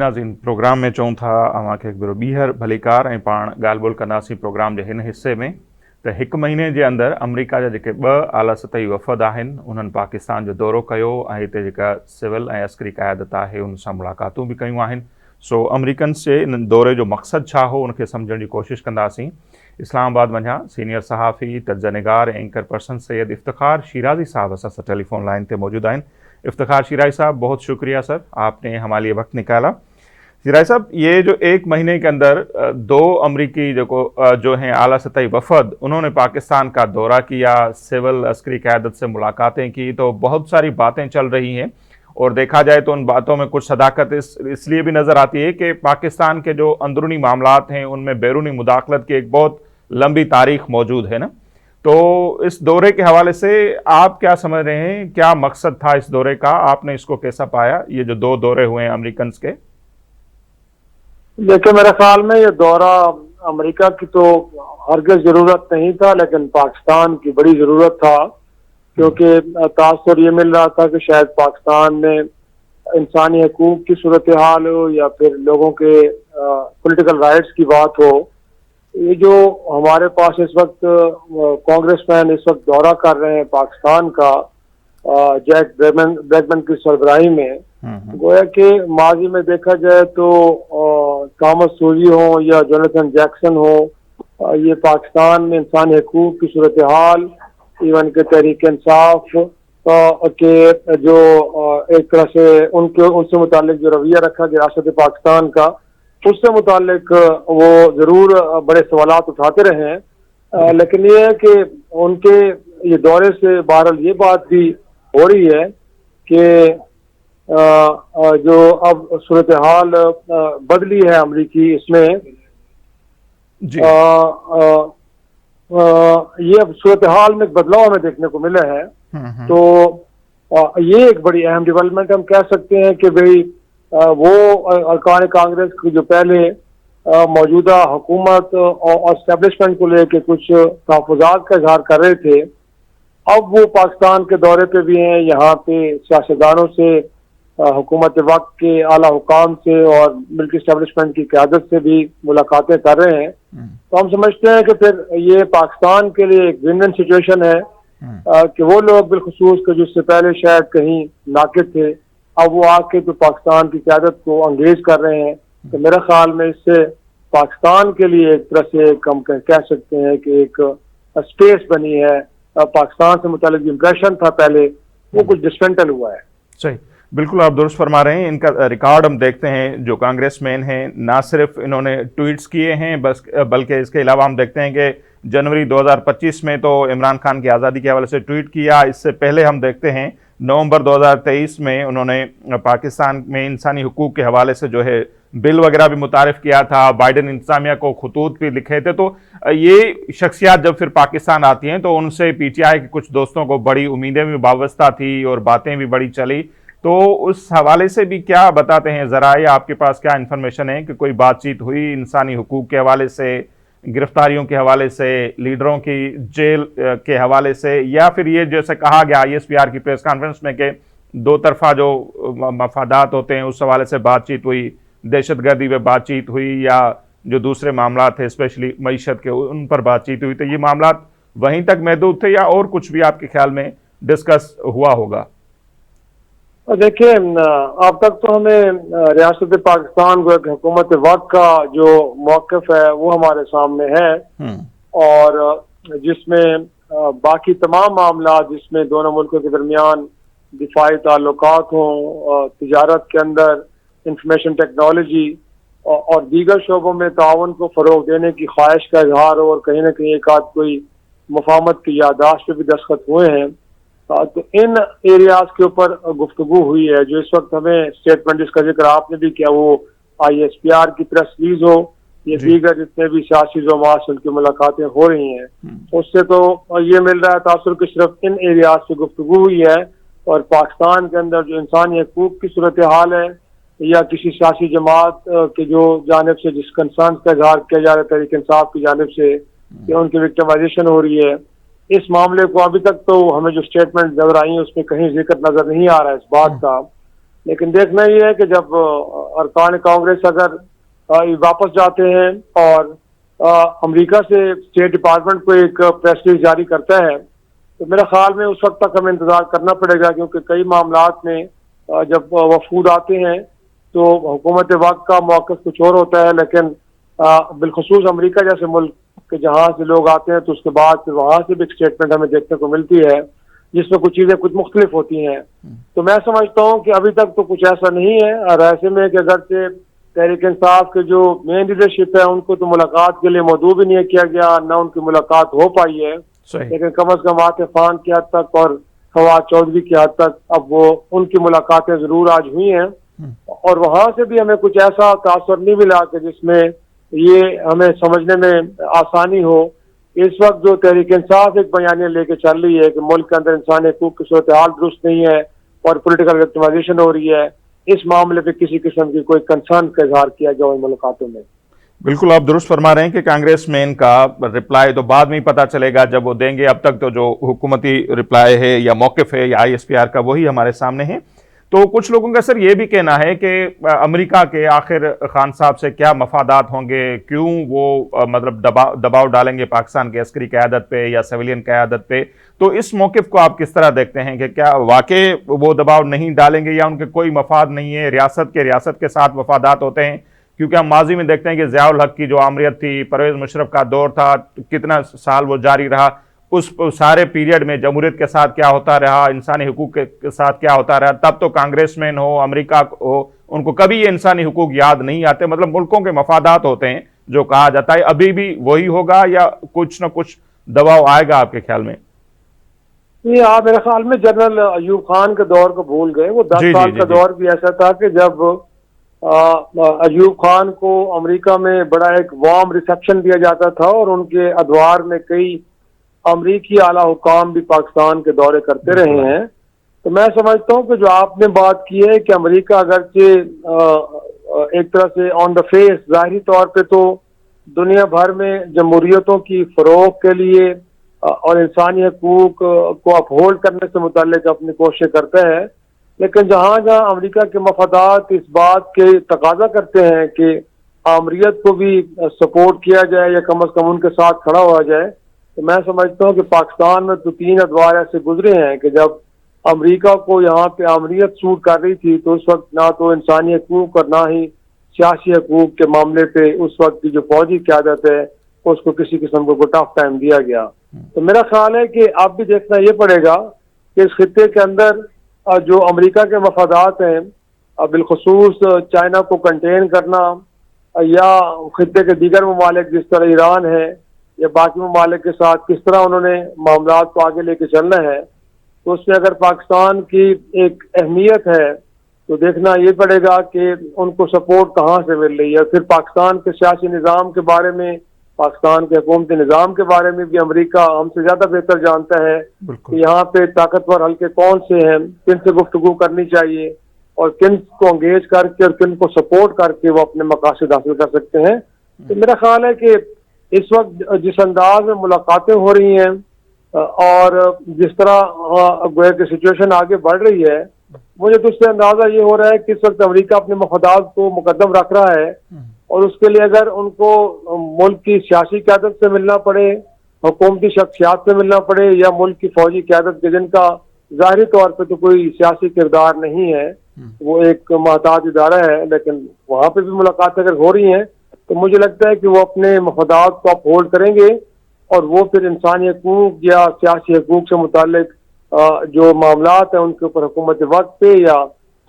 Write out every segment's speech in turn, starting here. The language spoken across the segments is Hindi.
नाज़रीन प्रोग्राम में चऊं था अव्हांखे हिकु भेरो ॿीहर भलीकार ऐं पाण ॻाल्हि ॿोल कंदासीं प्रोग्राम जे हिन हिस्से में त हिकु महीने जे अंदरि अमेरिका जा जेके 2 आला सतही वफ़द आहिनि उन्हनि पाकिस्तान जो दौरो कयो ऐं हिते जेका सिविल ऐं अस्करी क़यादत आहे उन सां मुलाक़ातूं बि कयूं आहिनि। सो अमेरिकन्स जे इन दौरे जो मक़सदु छा हो उनखे सम्झण जी कोशिशि कंदासीं। इस्लामाबाद वञा सीनियर सहाफ़ी तर्जनिगार ऐं एंकर पर्सन सैयद इफ्तिखार शिराज़ी साहब असां सां टेलीफोन लाइन पे मौजूद आहिनि। इफ्तिखार शिराज़ी साहब, बहुत शुक्रिया सर, आपने हमारे लिए वक्त निकाला। शिराज़ी साहब, ये जो 1 महीने के अंदर 2 अमरीकी जो हैं आला सतही वफ़द उन्होंने पाकिस्तान का दौरा किया, सिविल अस्करी क़यादत से मुलाकातें की, तो बहुत सारी बातें चल रही हैं और देखा जाए तो उन बातों में कुछ सदाकत इसलिए भी नज़र आती है कि पाकिस्तान के जो अंदरूनी मामलात हैं उनमें बैरूनी मुदाखलत की एक बहुत लंबी तारीख मौजूद है ना। तो इस दौरे के हवाले से आप क्या समझ रहे हैं, क्या मकसद था इस दौरे का, आपने इसको कैसा पाया, ये जो 2 दौरे हुए हैं अमेरिकन के? देखिए, मेरे ख्याल में ये दौरा अमेरिका की तो हरगिज़ जरूरत नहीं था, लेकिन पाकिस्तान की बड़ी जरूरत था, क्योंकि तासुर ये मिल रहा था कि शायद पाकिस्तान में इंसानी हकूक की सूरत हाल हो या फिर लोगों के पॉलिटिकल राइट्स की बात हो। ये जो हमारे पास इस वक्त कांग्रेसमैन इस वक्त दौरा कर रहे हैं पाकिस्तान का, जैक ब्रैडमैन की सरबराही में, गोया कि माजी में देखा जाए तो थॉमस सूजी हो या जोनाथन जैक्सन हो, ये पाकिस्तान में इंसानी हकूक की सूरत हाल, इवन के तहरीक इंसाफ के जो एक तरह से उनसे मुतालिक जो रवैया रखा गया रियासत पाकिस्तान का, उससे मुतालिक वो जरूर बड़े सवालात उठाते रहे हैं। लेकिन ये है कि उनके ये दौरे से बहरहाल ये बात भी हो रही है कि जो अब सूरत हाल बदली है अमरीकी, इसमें ये अब सूरत हाल में एक बदलाव हमें देखने को मिला है। तो ये एक बड़ी अहम डेवलपमेंट हम कह सकते हैं कि भाई वो अरकान कांग्रेस की जो पहले मौजूदा हुकूमत और एस्टेब्लिशमेंट को लेकर कुछ तहफ़्फ़ुज़ात का इजहार कर रहे थे, अब वो पाकिस्तान के दौरे पे भी हैं, यहाँ पे सियासतदानों से, हुकूमत वक्त के आला हुकाम से और मिलिट्री एस्टेब्लिशमेंट की क़यादत से भी मुलाकातें कर रहे हैं। तो हम समझते हैं कि फिर ये पाकिस्तान के लिए एक विन विन सिचुएशन है कि वो लोग बिलखुसूस के जिससे पहले शायद कहीं नाकिद थे, अब वो आके तो पाकिस्तान की क़यादत को अंगेज कर रहे हैं। तो मेरे ख्याल में इससे पाकिस्तान के लिए एक तरह से हम कह सकते हैं कि एक स्पेस बनी है। पाकिस्तान से मुतालिक इम्प्रेशन था पहले, वो कुछ डिस्मेंटल हुआ है। सही, बिल्कुल आप दुरुस्त फरमा रहे हैं। इनका रिकॉर्ड हम देखते हैं, जो कांग्रेसमैन हैं ना सिर्फ इन्होंने ट्वीट्स किए हैं बल्कि इसके अलावा हम देखते हैं कि जनवरी 2025 में तो इमरान खान की आज़ादी के हवाले से ट्वीट किया। इससे पहले हम देखते हैं नवंबर 2023 में उन्होंने पाकिस्तान में इंसानी हुकूक के हवाले से जो है बिल वगैरह भी मुतारिफ किया था, बाइडन इंतजामिया को खुतूत भी लिखे थे। तो ये शख्सियात जब फिर पाकिस्तान आती हैं तो उनसे पीटीआई के कुछ दोस्तों को बड़ी उम्मीदें भी वाबस्ता थी और बातें भी बड़ी चली। तो उस हवाले से भी क्या बताते हैं ज़रा, या आपके पास क्या इन्फॉर्मेशन है कि कोई बातचीत हुई इंसानी हुकूक के हवाले से, गिरफ्तारियों के हवाले से, लीडरों की जेल के हवाले से, या फिर ये जैसे कहा गया ISPR की प्रेस कॉन्फ्रेंस में कि 2 तरफा जो मफादात होते हैं उस हवाले से बातचीत हुई, दहशतगर्दी पे बातचीत हुई, या जो दूसरे मामला थे स्पेशली मईशत के उन पर बातचीत हुई? तो ये मामला वहीं तक महदूद थे या और कुछ भी आपके ख्याल में डिस्कस हुआ होगा? देखिए, अब तक तो हमें रियासत पाकिस्तान को हुकूमत वक्त का जो मौक़िफ़ है वो हमारे सामने है, और जिसमें बाकी तमाम मामला जिसमें दोनों मुल्कों के दरमियान दिफाई ताल्लुकात हों, तिजारत के अंदर इंफॉर्मेशन टेक्नोलॉजी और दीगर शोबों में ताउन को फ़रोग देने की ख्वाहिश का इजहार हो, और कहीं ना कहीं एक आध कोई मुफाहमत की यादाश्त पे भी दस्तखत हुए हैं। तो इन एरियाज के ऊपर गुफ्तगू हुई है। जो इस वक्त हमें स्टेटमेंट जिसका जिक्र आपने भी किया, वो ISPR की प्रेस रिलीज हो, ये दीगर जितने भी सियासी ज़मात उनकी मुलाकातें हो रही हैं, उससे तो ये मिल रहा है तासुर कि सिर्फ इन एरियाज से गुफ्तगू हुई है, और पाकिस्तान के अंदर जो इंसानी हकूक की सूरत हाल है या किसी सियासी जमात के जो जानिब से जिस कंसर्न का इजहार किया जा रहा है तहरीक इंसाफ की जानिब से कि उनकी विक्टिमाइजेशन हो रही है, इस मामले को अभी तक तो हमें जो स्टेटमेंट नजर आई है उसमें कहीं जिक्र नजर नहीं आ रहा है इस बात का। लेकिन देखना ये है कि जब अरकान कांग्रेस अगर वापस जाते हैं और अमेरिका से स्टेट डिपार्टमेंट को एक प्रेस रिलीज जारी करता है, तो मेरे ख्याल में उस वक्त तक हमें इंतजार करना पड़ेगा, क्योंकि कई मामलात में जब वफूद आते हैं तो हुकूमत वक्त का मौक़िफ़ कुछ और होता है, लेकिन बिलखुसूस अमेरिका जैसे मुल्क के जहाँ से लोग आते हैं तो उसके बाद फिर वहाँ से भी एक स्टेटमेंट हमें देखने को मिलती है जिसमें कुछ चीज़ें कुछ मुख्तलिफ होती हैं। तो मैं समझता हूँ कि अभी तक तो कुछ ऐसा नहीं है, और ऐसे में कि अगर से तहरीक इंसाफ के जो मेन लीडरशिप है उनको तो मुलाकात के लिए मौदू भी नहीं किया गया, ना उनकी मुलाकात हो पाई है, लेकिन कम अज कम आतिफ खान की हद तक और फवाद चौधरी की हद तक अब वो उनकी मुलाकातें जरूर आज हुई हैं, और वहां से भी हमें कुछ ऐसा तासर नहीं मिला कि जिसमें ये हमें समझने में आसानी हो। इस वक्त जो तहरीक इंसाफ एक बयानिया लेके चल रही है कि मुल्क के अंदर इंसानी हकूक की सूरत हाल दुरुस्त नहीं है और पोलिटिकल विक्टिमाइजेशन हो रही है, इस मामले पे किसी किस्म की कोई कंसर्न का इजहार किया गया इन मुलाकातों में। बिल्कुल, आप दुरुस्त फरमा रहे हैं कि कांग्रेस में इनका रिप्लाई तो बाद में ही पता चलेगा जब वो देंगे। अब तक तो जो हुकूमती रिप्लाई है या मौक़िफ़ है या ISPR का वही हमारे सामने है। तो कुछ लोगों का सर ये भी कहना है कि अमेरिका के आखिर खान साहब से क्या मफादात होंगे, क्यों वो मतलब दबाव डालेंगे पाकिस्तान की अस्करी क़यादत पे या सिविलियन क़यादत पे। तो इस मौक़िफ़ को आप किस तरह देखते हैं कि क्या वाकई वो दबाव नहीं डालेंगे या उनके कोई मफाद नहीं है, रियासत के साथ मफादात होते हैं? क्योंकि हम माजी में देखते हैं कि ज़ियाउल हक की जो आमरीत थी, परवेज़ मुशर्रफ का दौर था, कितना साल वो जारी रहा, उस सारे पीरियड में जमहूरियत के साथ क्या होता रहा, इंसानी हुकूक के साथ क्या होता रहा। तब तो कांग्रेसमैन हो, अमेरिका हो, उनको कभी ये इंसानी हुकूक याद नहीं आते। मतलब मुल्कों के मफादात होते हैं जो कहा जाता है। अभी भी वही होगा या कुछ ना कुछ दबाव आएगा आपके ख्याल में? ये आप मेरे ख्याल में जनरल अयूब खान के दौर को भूल गए। वो 10 साल का दौर भी ऐसा था कि जब अयूब खान को अमेरिका में बड़ा एक वार्म रिसेप्शन दिया जाता था और उनके अदवार में कई अमरीकी आला हुकाम भी पाकिस्तान के दौरे करते रहे हैं। तो मैं समझता हूँ कि जो आपने बात की है कि अमेरिका अगरचे एक तरह से ऑन द फेस जाहिरी तौर पे तो दुनिया भर में जमहूरियतों की फरोग के लिए और इंसानी हकूक को अपहोल्ड करने से मुताल्लिक अपनी कोशिश करता है, लेकिन जहाँ जहाँ अमेरिका के मफादात इस बात के तकाजा करते हैं कि आमरीत को भी सपोर्ट किया जाए या कम अज कम उनके साथ खड़ा हुआ जाए, तो मैं समझता हूँ कि पाकिस्तान में तो 3 अदवार ऐसे गुजरे हैं कि जब अमेरिका को यहाँ पे आमरीत सूट कर रही थी तो उस वक्त ना तो इंसानी हकूक और ना ही सियासी हकूक के मामले पे उस वक्त की जो फौजी क़यादत है उसको किसी किस्म को टफ टाइम दिया गया। तो मेरा ख्याल है कि अब भी देखना ये पड़ेगा कि इस खित्ते के अंदर जो अमेरिका के मफादात हैं, बिलखसूस चाइना को कंटेन करना या खित्ते के दीगर ममालिक जिस तरह ईरान है या बाकी ममालिक के साथ किस तरह उन्होंने मामलात को आगे लेके चलना है, तो उसमें अगर पाकिस्तान की एक अहमियत है तो देखना ये पड़ेगा कि उनको सपोर्ट कहाँ से मिल रही है। फिर पाकिस्तान के सियासी निज़ाम के बारे में, पाकिस्तान के हुकूमती निज़ाम के बारे में भी अमेरिका हमसे ज़्यादा बेहतर जानता है कि यहाँ पे ताकतवर हल्के कौन से हैं, किन से गुफ्तगू करनी चाहिए और किन को एंगेज करके और किन को सपोर्ट करके वो अपने मकासद हासिल कर सकते हैं। तो मेरा ख्याल है कि इस वक्त जिस अंदाज में मुलाकातें हो रही हैं और जिस तरह गोया की सिचुएशन आगे बढ़ रही है, मुझे तो उससे अंदाजा ये हो रहा है कि इस वक्त अमेरिका अपने मफादात को मुकद्दम रख रहा है और उसके लिए अगर उनको मुल्क की सियासी क़यादत से मिलना पड़े, हुकूमती शख्सियात से मिलना पड़े या मुल्क की फौजी क़यादत के जिनका ज़ाहिरी तौर पर तो कोई सियासी किरदार नहीं है, वो एक महताज इदारा है, लेकिन वहाँ पे भी मुलाकातें अगर हो रही हैं तो मुझे लगता है कि वो अपने मफादात को अपहोल्ड करेंगे और वो फिर इंसानी हकूक या सियासी हकूक से मुताल्लिक जो मामलात हैं उनके ऊपर हुकूमत वक्त पे या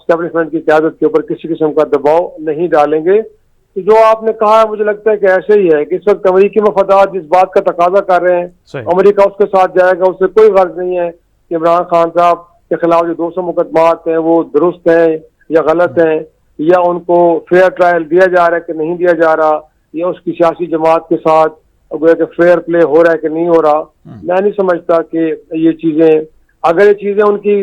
एस्टेब्लिशमेंट की क़यादत के ऊपर किसी किस्म का दबाव नहीं डालेंगे। तो जो आपने कहा मुझे लगता है कि ऐसे ही है कि इस वक्त अमरीकी मफादात जिस बात का तकाजा कर रहे हैं अमेरिका उसके साथ जाएगा, उससे कोई गर्ज नहीं है कि इमरान खान साहब के खिलाफ जो 200 मुकदमात हैं वो दुरुस्त हैं या गलत हैं या उनको फेयर ट्रायल दिया जा रहा है कि नहीं दिया जा रहा या उसकी सियासी जमात के साथ फेयर प्ले हो रहा है कि नहीं हो रहा। मैं नहीं समझता कि ये चीज़ें, अगर ये चीज़ें उनकी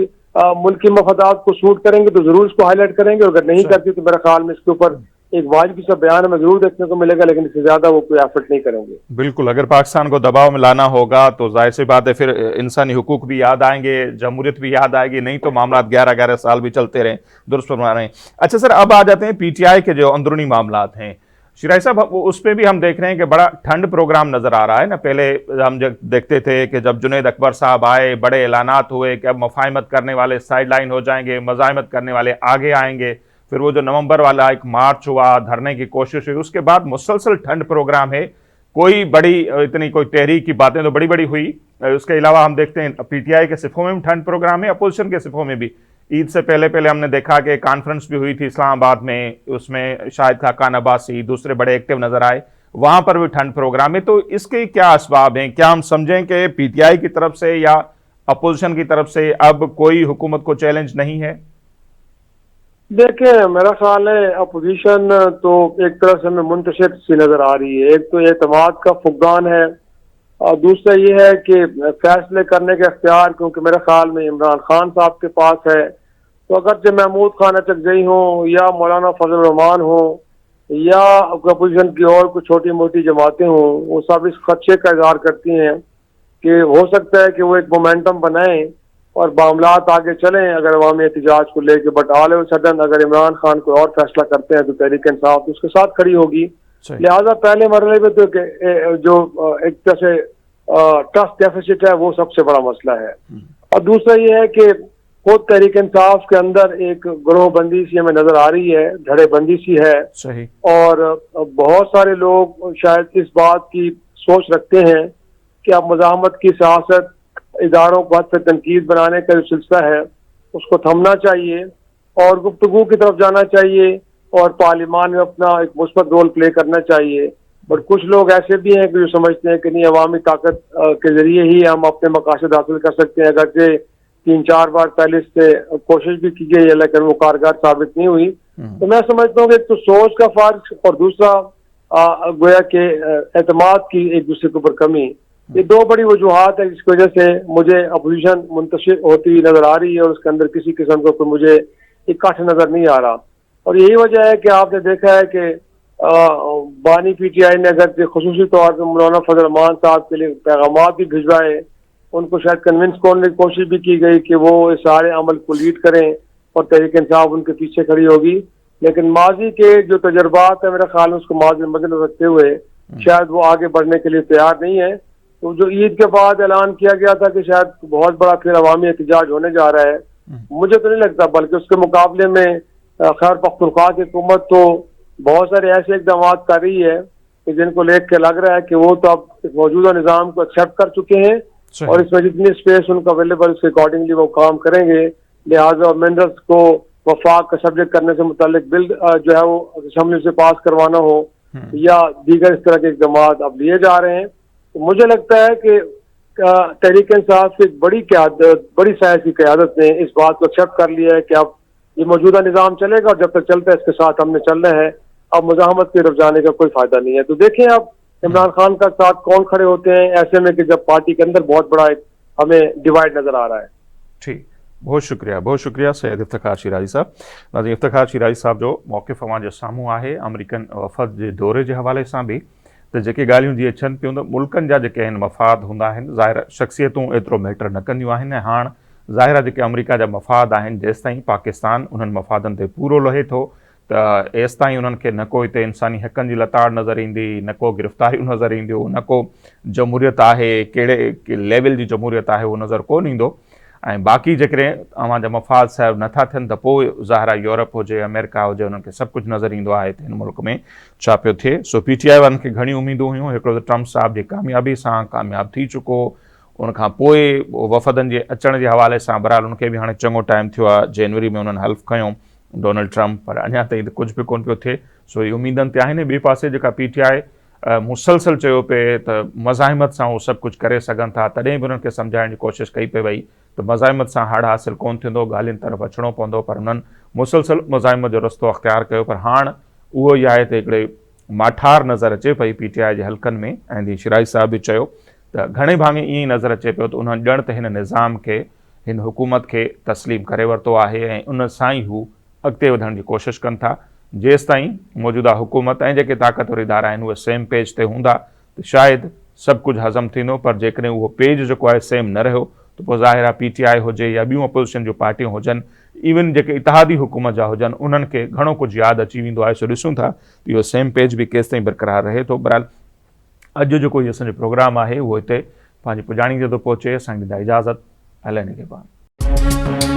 मुल्की मफादात को सूट करेंगे तो जरूर इसको हाईलाइट करेंगे और अगर नहीं करती तो मेरे ख्याल में इसके ऊपर एक वाजिब सा बयान हमें जरूर देखने को मिलेगा, लेकिन इससे ज्यादा वो कोई एफर्ट नहीं करेंगे। बिल्कुल, अगर पाकिस्तान को दबाव में लाना होगा तो जाहिर सी बात है फिर इंसानी हुकूक भी याद आएंगे, जमहूरियत भी याद आएगी, नहीं तो मामला 11-11 साल भी चलते रहें, दुरुस्त फरमा रहे हैं। अच्छा सर, अब आ जाते हैं पीटीआई के जो अंदरूनी मामलात हैं। शिराई साहब, उस पर भी हम देख रहे हैं कि बड़ा ठंड प्रोग्राम नजर आ रहा है ना। पहले हम जब देखते थे कि जब जुनैद अकबर साहब आए, बड़े ऐलानात हुए कि अब मफाहमत करने वाले साइड लाइन हो जाएंगे, मज़ाहमत करने वाले आगे आएंगे। फिर वो जो नवंबर वाला एक मार्च हुआ, धरने की कोशिश हुई, उसके बाद मुसलसल ठंड प्रोग्राम है। कोई बड़ी इतनी कोई तहरीक की बातें तो बड़ी बड़ी हुई, उसके अलावा हम देखते हैं पीटीआई के सिफों में भी ठंड प्रोग्राम है, अपोजिशन के सिफों में भी। ईद से पहले पहले हमने देखा कि कॉन्फ्रेंस भी हुई थी इस्लामाबाद में, उसमें शाहिद खाकान अब्बासी दूसरे बड़े एक्टिव नजर आए, वहां पर भी ठंड प्रोग्राम है। तो इसके क्या असबाब हैं? क्या हम समझें कि पीटीआई की तरफ से या अपोजिशन की तरफ से अब कोई हुकूमत को चैलेंज नहीं है? देखिए, मेरा ख्याल है अपोजिशन तो एक तरह से हमें मुंतशिर सी नजर आ रही है। एक तो एतमाद का फुकदान है, और दूसरा ये है कि फैसले करने के अख्तियार क्योंकि मेरे ख्याल में इमरान खान साहब के पास है। तो अगर जो महमूद खान अचकजई हो या मौलाना फजल रहमान हो या अपोजिशन की और कुछ छोटी मोटी जमातें हों, वो सब इस खदशे का इजहार करती हैं कि हो सकता है कि वो एक मोमेंटम बनाएं और मामलात आगे चलें अगर अवामी एहतजाज को लेकर। बट ऑल ऑफ सडन अगर इमरान खान कोई और फैसला करते हैं तो तहरीक इंसाफ उसके साथ खड़ी होगी। लिहाजा पहले मरहले में तो जो एक तरह से ट्रस्ट डेफिसिट है वो सबसे बड़ा मसला है। और दूसरा ये है कि खुद तहरीक इंसाफ के अंदर एक ग्रोहबंदी सी हमें नजर आ रही है, धड़ेबंदी सी है। सही। और बहुत सारे लोग शायद इस बात की सोच रखते हैं कि अब मज़ाहमत की सियासत, इदारों को हद से तनकीद बनाने का जो सिलसिला है उसको थमना चाहिए और गुफ्तगू की तरफ जाना चाहिए और पार्लियामान में अपना एक मुस्बत रोल प्ले करना चाहिए। बट कुछ लोग ऐसे भी हैं कि जो समझते हैं कि नहीं, अवामी ताकत के जरिए ही हम अपने मकासद हासिल कर सकते हैं। अगरचे 3-4 बार पहले से कोशिश भी की गई है लेकिन वो कारगर साबित नहीं हुई। तो मैं समझता हूँ कि एक तो सोच का फर्क और दूसरा गोया के एतमाद की एक दूसरे के ऊपर कमी, ये दो बड़ी वजूहात है जिसकी वजह से मुझे अपोजिशन मुंतशिर होती हुई नजर आ रही है और उसके अंदर किसी किस्म का कोई मुझे इकट्ठ नजर नहीं आ रहा। और यही वजह है कि आपने देखा है कि बानी पीटीआई ने अगर खुसूसी तौर पर मौलाना फजल रहमान साहब के लिए पैगाम भी भिजवाए, उनको शायद कन्विंस करने की कोशिश भी की गई कि वो इस सारे अमल को लीड करें और तहरीक इंसाफ उनके पीछे खड़ी होगी। लेकिन माजी के जो तजर्बात है मेरे ख्याल में उसको मद्देनजर रखते हुए शायद वो आगे बढ़ने के लिए तैयार नहीं है। तो जो ईद के बाद ऐलान किया गया था कि शायद बहुत बड़ा फिर अवामी एहतजाज होने जा रहा है, मुझे तो नहीं लगता, बल्कि उसके मुकाबले में खैर पख्तूनख्वा की हुकूमत तो बहुत सारे ऐसे इकदाम कर रही है कि जिनको लेख के लग रहा है कि वो तो अब मौजूदा निज़ाम को एक्सेप्ट कर चुके हैं और इसमें जितनी स्पेस उनको अवेलेबल उसके अकॉर्डिंगली वो काम करेंगे। लिहाजा मिनरल्स को वफाक का सब्जेक्ट करने से मुतालिक बिल जो है वो असम्बली से पास करवाना हो या दीगर इस तरह के इकदाम अब लिए जा रहे हैं। तो मुझे लगता है कि तहरीक इंसाफ की बड़ी बड़ी सियासी क़यादत ने इस बात को एक्सेप्ट कर लिया है कि अब ये मौजूदा निज़ाम चलेगा और जब तक चलता है इसके साथ हमने चलना है, अब मुज़ाहमत की तरफ जाने का कोई फायदा नहीं है। तो देखें अब इमरान खान का साथ कौन खड़े होते हैं ऐसे में कि जब पार्टी के अंदर बहुत बड़ा एक हमें डिवाइड नजर आ रहा है। ठीक, बहुत शुक्रिया सैयद इफ्तिखार शिराजी साहब। नाज़रीन, इफ्तिखार शिराजी साहब जो मौक़िफ़ अवां जे साम्हूं आहे अमरीकन वफ़द जे दौरे जे हवाले सां बि, त जेके ॻाल्हियूं जीअं अचनि पियूं त मुल्कनि जा जेके आहिनि मफ़ाद हूंदा आहिनि, ज़ाहिर शख़्सियतूं एतिरो मैटर न कंदियूं आहिनि। ऐं हाणे ज़ाहिर आहे जेके अमरीका जा मफ़ाद आहिनि जेसिताईं पाकिस्तान उन्हनि मफ़ादनि ते पूरो लहे थो त एसिताईं उन्हनि खे न को हिते इंसानी हक़नि जी लताड़ नज़र ईंदी, न को गिरफ़्तारियूं नज़र ईंदियूं, न को जमहूरियत आहे, कहिड़े लेवल जी जमहूरियत आहे उहो नज़र कोन ईंदो। ऐं बाक़ी जेकॾहिं अवां जा मफ़ाद साहिब नथा थियनि त पोइ ज़ाहिर आहे यूरोप हुजे, अमेरिका हुजे, उन्हनि खे सभु कुझु नज़र ईंदो आहे हिन मुल्क में छा पियो थिए। सो पीटीआई वारनि खे घणी उमीदूं हुयूं। हिकिड़ो त ट्रम्प साहिब जी कामयाबी सां कामयाबु थी चुको, उनखां पोइ वफ़दनि जे अचण जे हवाले सां बहरहाल उनखे बि हाणे चङो टाइम थियो आहे, जनवरी में उन्हनि हल्फ़ खयों डोनाल्ड ट्रम्प, पर अञा ताईं त कुझु बि कोन पियो थिए। सो इहे उमीदनि ते आहिनि। ॿिए पासे जेका पीटीआई मुसलसल चयो पिए त मज़ाहिमत सां उहो सभु कुझु करे सघनि था, तॾहिं बि उन्हनि खे सम्झाइण जी कोशिशि कई पई वई त मज़ाहिमत सां हड़ हासिलु कोन थींदो, ॻाल्हियुनि तरफ़ अचिणो पवंदो, पर उन्हनि मुसलसल मज़ाहिमत जो रस्तो अख़्तियार कयो। पर हाणे उहो ई आहे त हिकिड़े माठार नज़र अचे पई पीटीआई जे हल्कनि में। ऐं जीअं शिराजी साहिब बि चयो त घणे भाङे ईअं ई नज़र अचे पियो त उन्हनि ॼण त हिन निज़ाम खे, हिन हुकूमत खे तस्लीम करे वरितो आहे ऐं उन सां ई हू अॻिते वधण जी कोशिशि कनि था। जेसि ताईं मौजूदा हुकूमत ऐं जेके ताक़तवर इदारा आहिनि उहे सेम पेज ते हूंदा त शायदि सभु कुझु हज़म थींदो, पर जेकॾहिं उहो पेज जेको आहे सेम न रहियो त पोइ ज़ाहिर आहे PTI हुजे या ॿियूं अपोज़िशन जूं पार्टियूं हुजनि, इवन जेके इतिहादी हुकूमत जा हुजनि, उन्हनि खे घणो कुझु यादि अची वेंदो आहे। सो ॾिसूं था त इहो सेम पेज बि केसि ताईं बरक़रार रहे थो। बहरहाल अॼु जेको इहो असांजो प्रोग्राम आहे उहो हिते पंहिंजी पुॼाणी ते थो पहुचे। असांखे ॾींदा इजाज़त। अलाए निगहबान।